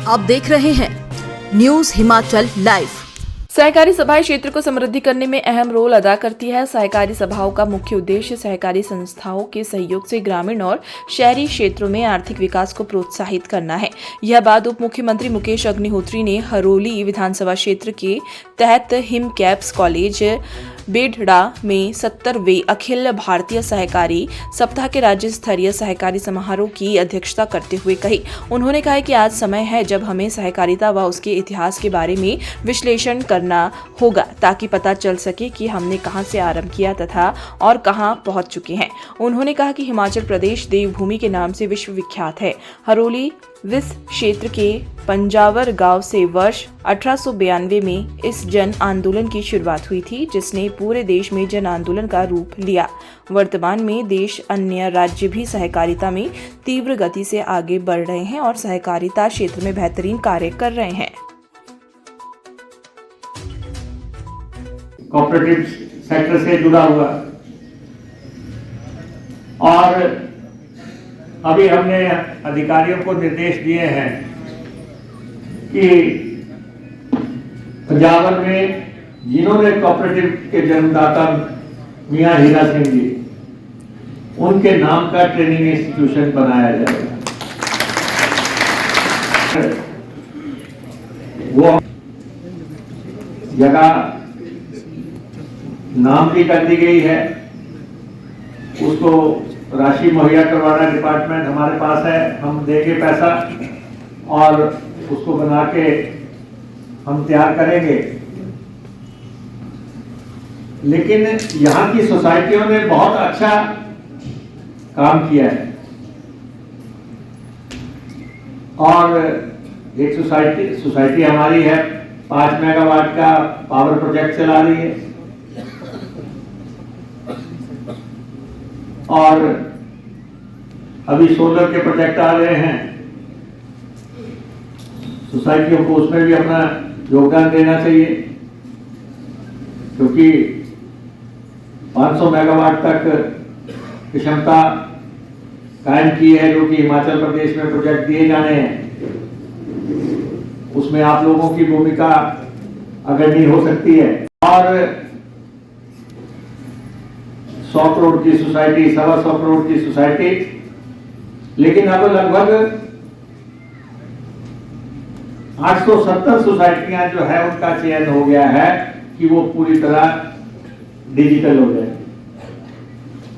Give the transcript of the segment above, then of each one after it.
आप देख रहे हैं न्यूज हिमाचल लाइव। सहकारी सभाएं क्षेत्र को समृद्धि करने में अहम रोल अदा करती है। सहकारी सभाओं का मुख्य उद्देश्य सहकारी संस्थाओं के सहयोग से ग्रामीण और शहरी क्षेत्रों में आर्थिक विकास को प्रोत्साहित करना है। यह बात उप मुख्यमंत्री मुकेश अग्निहोत्री ने हरोली विधानसभा क्षेत्र के तहत हिम कैप्स कॉलेज बेढ़ा में 70वें अखिल भारतीय सहकारी सप्ताह के राज्य स्तरीय सहकारी समारोह की अध्यक्षता करते हुए कही। उन्होंने कहा कि आज समय है जब हमें सहकारिता व उसके इतिहास के बारे में विश्लेषण करना होगा ताकि पता चल सके कि हमने कहां से आरंभ किया तथा और कहां पहुंच चुके हैं। उन्होंने कहा कि हिमाचल प्रदेश देवभूमि के नाम से विश्व विख्यात है। हरोली विस क्षेत्र के पंजावर गांव से वर्ष 1892 में इस जन आंदोलन की शुरुआत हुई थी, जिसने पूरे देश में जन आंदोलन का रूप लिया। वर्तमान में देश अन्य राज्य भी सहकारिता में तीव्र गति से आगे बढ़ रहे हैं और सहकारिता क्षेत्र में बेहतरीन कार्य कर रहे हैं। कोऑपरेटिव सेक्टर से जुड़ा हुआ और अभी हमने अधिकारियों को निर्देश दिए हैं कि पंजाबर में जिन्होंने कोऑपरेटिव के जन्मदाता मियां हीरा सिंह जी, उनके नाम का ट्रेनिंग इंस्टीट्यूशन बनाया जाएगा। वो जगह नाम भी कर दी गई है, उसको राशि मुहैया करवाना डिपार्टमेंट हमारे पास है, हम देंगे पैसा और उसको बना के हम तैयार करेंगे। लेकिन यहाँ की सोसाइटियों ने बहुत अच्छा काम किया है और एक सोसाइटी हमारी है 5 मेगावाट का पावर प्रोजेक्ट चला रही है और अभी सोलर के प्रोजेक्ट आ रहे हैं। सोसाइटियों को उसमें भी अपना योगदान देना चाहिए, क्योंकि 500 मेगावाट तक की क्षमता कायम की है जो कि हिमाचल प्रदेश में प्रोजेक्ट दिए जाने हैं। उसमें आप लोगों की भूमिका अग्रणी हो सकती है और 100 करोड़ की सोसाइटी, 125 करोड़ की सोसाइटी, लेकिन अब लगभग 870 सोसाइटियां जो है उनका चयन हो गया है कि वो पूरी तरह डिजिटल हो जाएगी।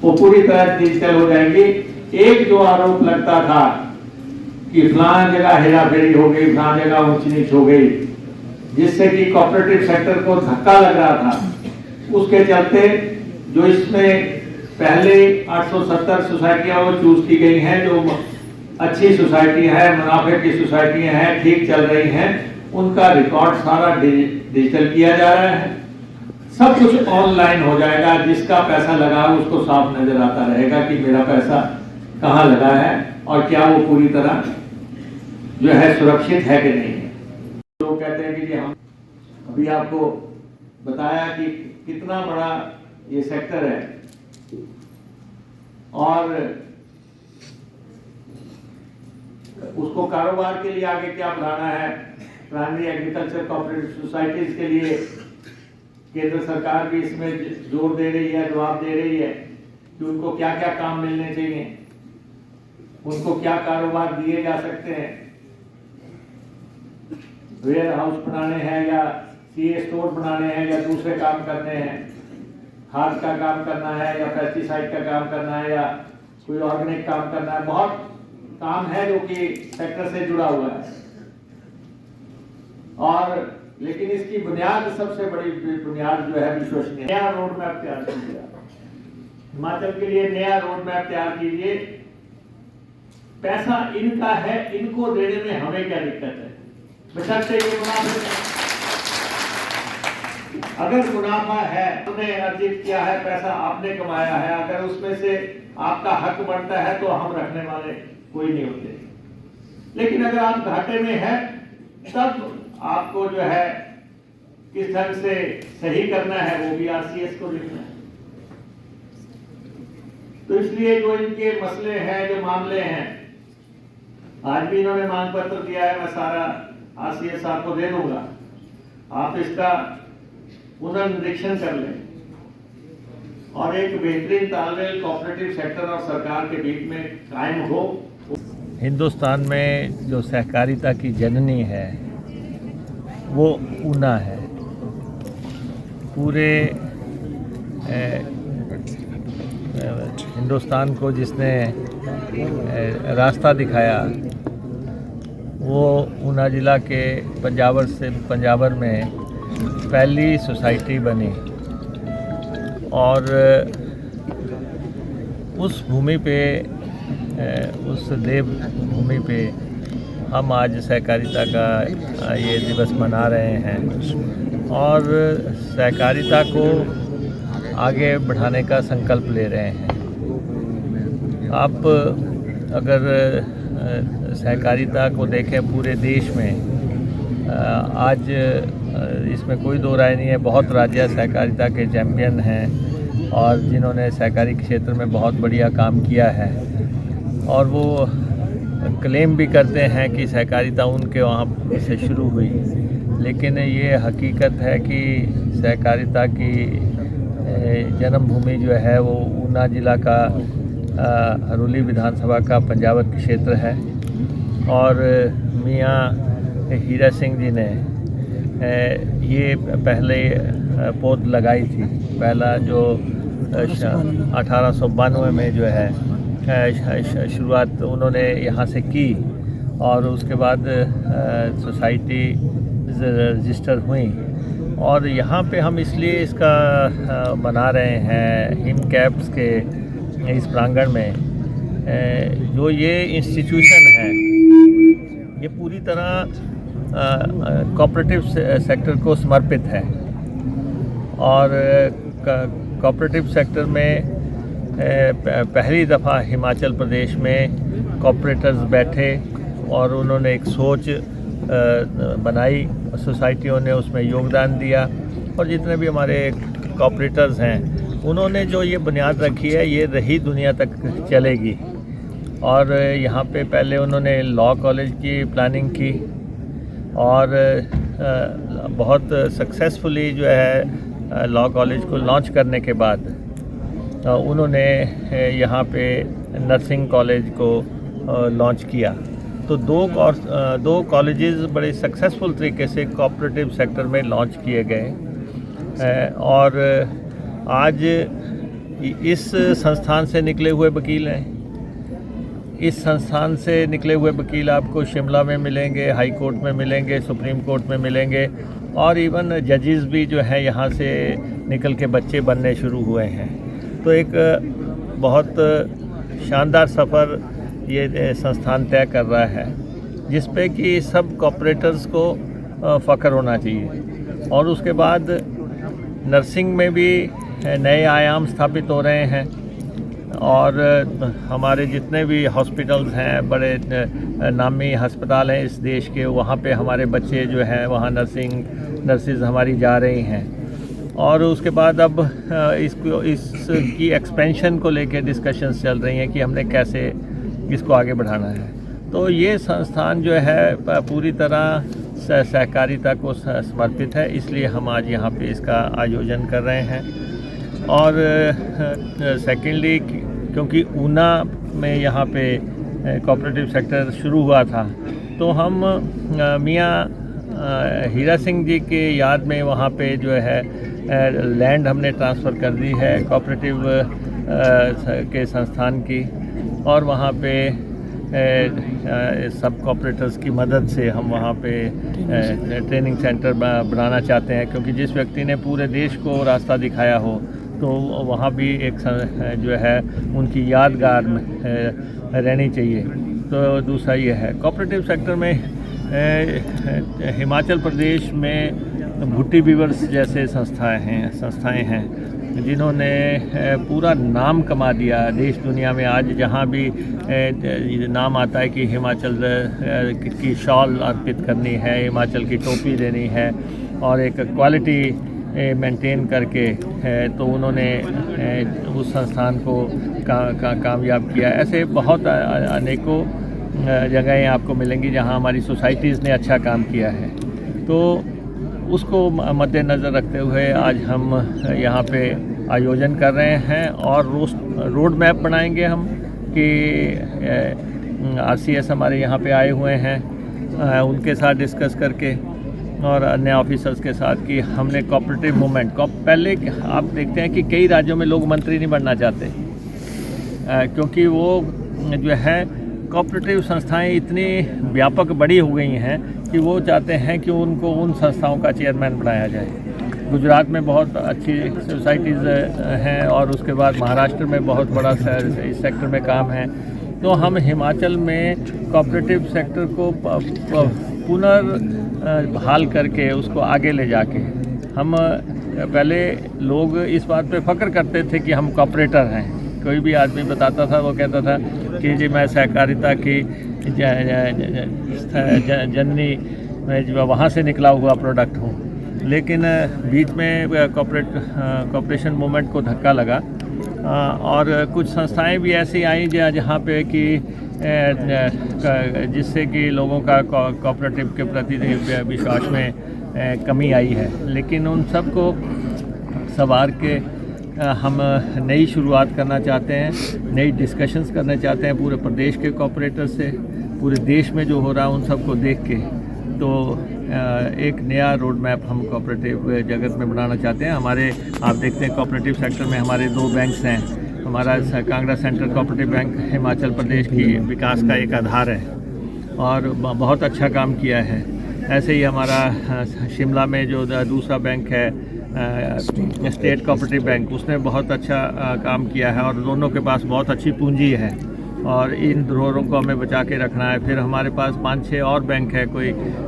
वो पूरी तरह डिजिटल हो जाएंगी। एक जो आरोप लगता था कि फलां जगह हेराफेरी हो गई, फलां जगह ऊंच नीच हो गई, जिससे कि कोऑपरेटिव सेक्टर को धक्का लग रहा था, उसके चलते जो इसमें पहले 870 सोसाइटियां वो चूज की गई हैं, जो अच्छी सोसाइटी है, मुनाफे की सोसाइटियां हैं, ठीक चल रही हैं, उनका रिकॉर्ड सारा डिजिटल किया जा रहा है। सब कुछ ऑनलाइन हो जाएगा। जिसका पैसा लगा उसको साफ नजर आता रहेगा कि मेरा पैसा कहाँ लगा है और क्या वो पूरी तरह जो है सुरक्षित है कि नहीं है। लोग कहते हैं कि हम अभी आपको बताया कि कितना बड़ा ये सेक्टर है और उसको कारोबार के लिए आगे क्या बढ़ाना है। प्राइमरी एग्रीकल्चर कोऑपरेटिव सोसाइटीज के लिए केंद्र सरकार भी इसमें जोर दे रही है, जवाब दे रही है कि उनको क्या क्या काम मिलने चाहिए, उनको क्या कारोबार दिए जा सकते हैं। वेयर हाउस बनाने हैं या सीए स्टोर बनाने हैं या दूसरे काम करने हैं, खाद का काम करना है या पेस्टिसाइड का काम करना है या कोई ऑर्गेनिक काम करना है। बहुत काम है जो कि सेक्टर से जुड़ा हुआ है और लेकिन इसकी बुनियाद, सबसे बड़ी बुनियाद जो है विश्वसनीय। नया रोड मैप तैयार कीजिए, हिमाचल के लिए नया रोड मैप तैयार कीजिए। पैसा इनका है, इनको देने में हमें क्या दिक्कत है, बशर्ते ये मुनाफे, अगर मुनाफा है, तुमने अर्जित किया है, पैसा आपने कमाया है, अगर उसमें से आपका हक बनता है तो हम रखने वाले कोई नहीं होते। लेकिन अगर आप घाटे में हैं तब आपको जो है किस ढंग से सही करना है वो भी आरसीएस को लिखना है। तो इसलिए जो इनके मसले हैं, जो मामले हैं, आज भी इन्होंने मांग पत्र दिया है, मैं सारा आरसीएस साहब को दे दूंगा, आप इसका पुनर्निरीक्षण कर लें और एक बेहतरीन तालमेल कोऑपरेटिव सेक्टर और सरकार के बीच में कायम हो। हिंदुस्तान में जो सहकारिता की जननी है वो ऊना है। पूरे हिंदुस्तान को जिसने रास्ता दिखाया वो ऊना ज़िला के पंजावर में पहली सोसाइटी बनी और उस भूमि पे, उस देव भूमि पे हम आज सहकारिता का ये दिवस मना रहे हैं और सहकारिता को आगे बढ़ाने का संकल्प ले रहे हैं। आप अगर सहकारिता को देखें पूरे देश में, आज इसमें कोई दो राय नहीं है, बहुत राज्य सहकारिता के चैम्पियन हैं और जिन्होंने सहकारी क्षेत्र में बहुत बढ़िया काम किया है और वो क्लेम भी करते हैं कि सहकारिता उनके वहाँ से शुरू हुई, लेकिन ये हकीकत है कि सहकारिता की जन्मभूमि जो है वो ऊना ज़िला का हरोली विधानसभा का पंजावर क्षेत्र है और मियाँ हीरा सिंह जी ने ये पहले पौध लगाई थी। पहला जो 1892 में जो है शुरुआत उन्होंने यहाँ से की और उसके बाद सोसाइटी रजिस्टर हुई और यहाँ पे हम इसलिए इसका मना रहे हैं हिम कैप्स के इस प्रांगण में। जो ये इंस्टीट्यूशन है ये पूरी तरह कोऑपरेटिव सेक्टर को समर्पित है और कोऑपरेटिव सेक्टर में पहली दफ़ा हिमाचल प्रदेश में कोऑपरेटर्स बैठे और उन्होंने एक सोच बनाई, सोसाइटियों ने उसमें योगदान दिया और जितने भी हमारे कोऑपरेटर्स हैं उन्होंने जो ये बुनियाद रखी है ये रही दुनिया तक चलेगी। और यहाँ पे पहले उन्होंने लॉ कॉलेज की प्लानिंग की और बहुत सक्सेसफुली जो है लॉ कॉलेज को लॉन्च करने के बाद उन्होंने यहाँ पे नर्सिंग कॉलेज को लॉन्च किया। तो दो कॉलेजेस बड़े सक्सेसफुल तरीके से कोऑपरेटिव सेक्टर में लॉन्च किए गए और आज इस संस्थान से निकले हुए वकील हैं। इस संस्थान से निकले हुए वकील आपको शिमला में मिलेंगे, हाई कोर्ट में मिलेंगे, सुप्रीम कोर्ट में मिलेंगे और इवन जजेस भी जो है यहाँ से निकल के बच्चे बनने शुरू हुए हैं। तो एक बहुत शानदार सफ़र ये संस्थान तय कर रहा है जिस पे कि सब कॉपरेटर्स को फ़ख्र होना चाहिए। और उसके बाद नर्सिंग में भी नए आयाम स्थापित हो रहे हैं और हमारे जितने भी हॉस्पिटल्स हैं, बड़े नामी अस्पताल हैं इस देश के, वहाँ पे हमारे बच्चे जो हैं वहाँ नर्सिस हमारी जा रही हैं। और उसके बाद अब इसकी एक्सपेंशन को लेकर डिस्कशंस चल रही हैं कि हमने कैसे इसको आगे बढ़ाना है। तो ये संस्थान जो है पूरी तरह सहकारिता को समर्पित है, इसलिए हम आज यहाँ पे इसका आयोजन कर रहे हैं। और सेकेंडली क्योंकि ऊना में यहाँ पे कोऑपरेटिव सेक्टर शुरू हुआ था तो हम मियाँ हीरा सिंह जी के याद में वहाँ पे जो है लैंड हमने ट्रांसफ़र कर दी है कोऑपरेटिव के संस्थान की और वहाँ पे सब कोऑपरेटर्स की मदद से हम वहाँ पे ट्रेनिंग सेंटर बनाना चाहते हैं, क्योंकि जिस व्यक्ति ने पूरे देश को रास्ता दिखाया हो तो वहाँ भी एक जो है उनकी यादगार रहनी चाहिए। तो दूसरा ये है कोऑपरेटिव सेक्टर में हिमाचल प्रदेश में भुट्टी वीवर्स जैसे संस्थाएं हैं जिन्होंने पूरा नाम कमा दिया देश दुनिया में। आज जहाँ भी नाम आता है कि हिमाचल की शॉल अर्पित करनी है, हिमाचल की टोपी देनी है और एक क्वालिटी मेंटेन करके तो उन्होंने उस संस्थान को कामयाब किया। ऐसे बहुत अनेकों जगहें आपको मिलेंगी जहां हमारी सोसाइटीज़ ने अच्छा काम किया है। तो उसको मद्देनज़र रखते हुए आज हम यहाँ पे आयोजन कर रहे हैं और रोड मैप बनाएंगे हम कि RCS हमारे यहाँ पे आए हुए हैं, उनके साथ डिस्कस करके और अन्य ऑफिसर्स के साथ कि हमने कोऑपरेटिव मूवमेंट पहले आप देखते हैं कि कई राज्यों में लोग मंत्री नहीं बनना चाहते, क्योंकि वो जो है कोऑपरेटिव संस्थाएं इतनी व्यापक बड़ी हो गई हैं कि वो चाहते हैं कि उनको उन संस्थाओं का चेयरमैन बनाया जाए। गुजरात में बहुत अच्छी सोसाइटीज़ हैं और उसके बाद महाराष्ट्र में बहुत बड़ा इस सेक्टर में काम है। तो हम हिमाचल में कोऑपरेटिव सेक्टर को पुनर्बहाल करके उसको आगे ले जाके हम पहले लोग इस बात पे फ़ख्र करते थे कि हम कोऑपरेटर हैं। कोई भी आदमी बताता था, वो कहता था कि जी मैं सहकारिता की जननी मैं वहाँ से निकला हुआ प्रोडक्ट हूँ। लेकिन बीच में कॉपरेशन मूवमेंट को धक्का लगा और कुछ संस्थाएं भी ऐसी आई जहाँ पे कि जिससे कि लोगों का कोऑपरेटिव के प्रति विश्वास में कमी आई है। लेकिन उन सब को संवार के हम नई शुरुआत करना चाहते हैं, नई डिस्कशंस करना चाहते हैं पूरे प्रदेश के कोऑपरेटर से, पूरे देश में जो हो रहा है उन सब को देख के। तो एक नया रोड मैप हम कोऑपरेटिव जगत में बनाना चाहते हैं। हमारे आप देखते हैं कोऑपरेटिव सेक्टर में हमारे 2 बैंक्स हैं। हमारा Kangra central cooperative bank Himachal Pradesh की विकास का एक आधार है और बहुत अच्छा काम किया है। ऐसे ही हमारा शिमला में जो दूसरा बैंक है स्टेट कोऑपरेटिव बैंक, उसने बहुत अच्छा काम किया है और दोनों के पास बहुत अच्छी पूंजी है और इन धरोहरों को हमें बचा के रखना है। फिर हमारे पास 5-6 और बैंक है, कोई